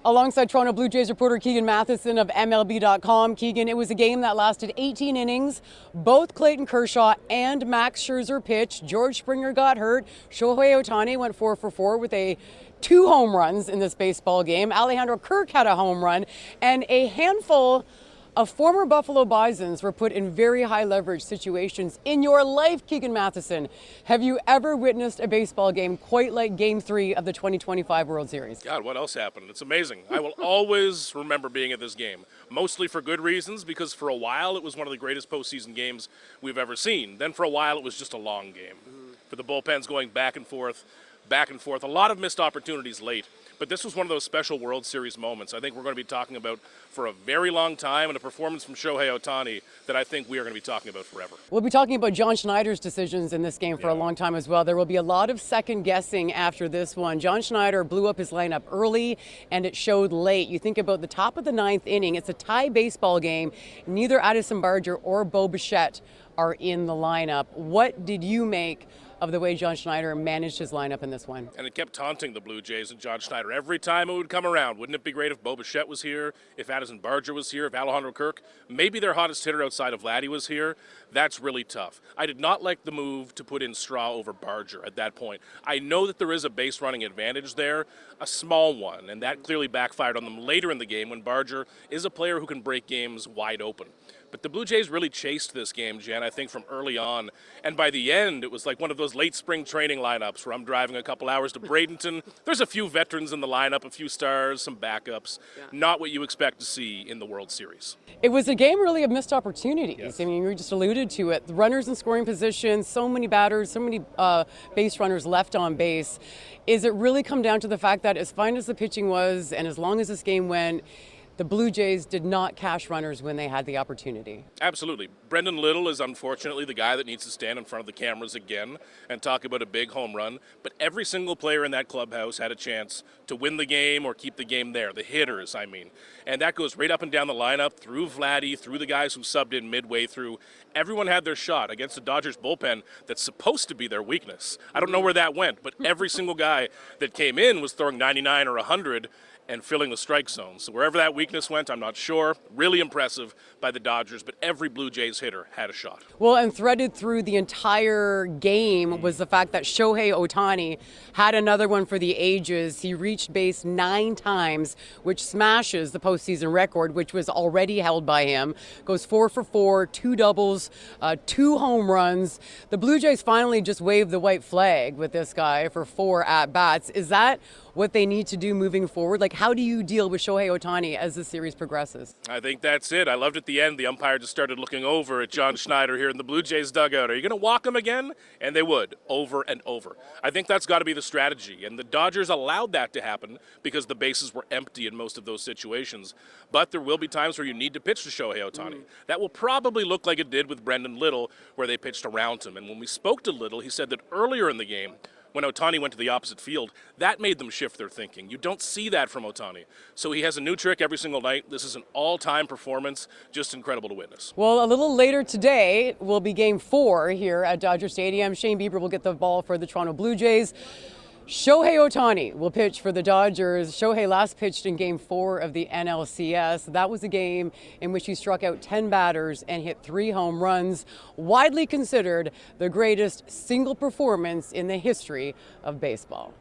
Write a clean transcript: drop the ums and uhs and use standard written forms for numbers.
Alongside Toronto Blue Jays reporter Keegan Matheson of MLB.com. Keegan, it was a game that lasted 18 innings. Both Clayton Kershaw and Max Scherzer pitched. George Springer got hurt. Shohei Ohtani went 4 for 4 with two home runs in this baseball game. Alejandro Kirk had a home run, and a handful of former Buffalo Bisons were put in very high leverage situations. In your life, Keegan Matheson, have you ever witnessed a baseball game quite like Game 3 of the 2025 World Series? God, what else happened? It's amazing. I will always remember being at this game, mostly for good reasons, because for a while it was one of the greatest postseason games we've ever seen. Then for a while it was just a long game. For the bullpens going back and forth, a lot of missed opportunities late. But this was one of those special World Series moments I think we're going to be talking about for a very long time, and a performance from Shohei Ohtani that I think we are going to be talking about forever. We'll be talking about John Schneider's decisions in this game for a long time as well. There will be a lot of second guessing after this one. John Schneider blew up his lineup early, and it showed late. You think about the top of the ninth inning, it's a tie baseball game. Neither Addison Barger or Bo Bichette are in the lineup. What did you make of the way John Schneider managed his lineup in this one? And it kept taunting the Blue Jays and John Schneider every time it would come around. Wouldn't it be great if Bo Bichette was here, if Addison Barger was here, if Alejandro Kirk, maybe their hottest hitter outside of Vladdy was here? That's really tough. I did not like the move to put in Straw over Barger at that point. I know that there is a base running advantage there, a small one, and that clearly backfired on them later in the game when Barger is a player who can break games wide open. But the Blue Jays really chased this game, Jen, I think from early on. And by the end, it was like one of those late spring training lineups where I'm driving a couple hours to Bradenton. There's a few veterans in the lineup, a few stars, some backups. Not what you expect to see in the World Series. It was a game really of missed opportunities. Yes. I mean, you just alluded to it. The runners in scoring position, so many batters, so many base runners left on base. Is it really come down to the fact that as fine as the pitching was and as long as this game went, the Blue Jays did not cash runners when they had the opportunity? Absolutely. Brendan Little is unfortunately the guy that needs to stand in front of the cameras again and talk about a big home run. But every single player in that clubhouse had a chance to win the game or keep the game there. The hitters, I mean. And that goes right up and down the lineup, through Vladdy, through the guys who subbed in midway through. Everyone had their shot against the Dodgers bullpen that's supposed to be their weakness. I don't know where that went, but every single guy that came in was throwing 99 or 100 and filling the strike zone. So wherever that weakness went, I'm not sure. Really impressive by the Dodgers, but every Blue Jays hitter had a shot. Well, and threaded through the entire game was the fact that Shohei Ohtani had another one for the ages. He reached base 9 times, which smashes the postseason record, which was already held by him. Goes 4 for 4, 2 doubles, 2 home runs. The Blue Jays finally just waved the white flag with this guy for 4 at-bats. Is that what they need to do moving forward? Like, how do you deal with Shohei Ohtani as the series progresses? I think that's it. I loved at the end, the umpire just started looking over at John Schneider here in the Blue Jays dugout. Are you going to walk him again? And they would, over and over. I think that's got to be the strategy. And the Dodgers allowed that to happen because the bases were empty in most of those situations. But there will be times where you need to pitch to Shohei Ohtani. That will probably look like it did with Brendan Little, where they pitched around him. And when we spoke to Little, he said that earlier in the game, when Ohtani went to the opposite field, that made them shift their thinking. You don't see that from Ohtani. So he has a new trick every single night. This is an all-time performance, just incredible to witness. Well, a little later today will be Game 4 here at Dodger Stadium. Shane Bieber will get the ball for the Toronto Blue Jays. Shohei Ohtani will pitch for the Dodgers. Shohei last pitched in Game 4 of the NLCS. That was a game in which he struck out 10 batters and hit 3 home runs, widely considered the greatest single performance in the history of baseball.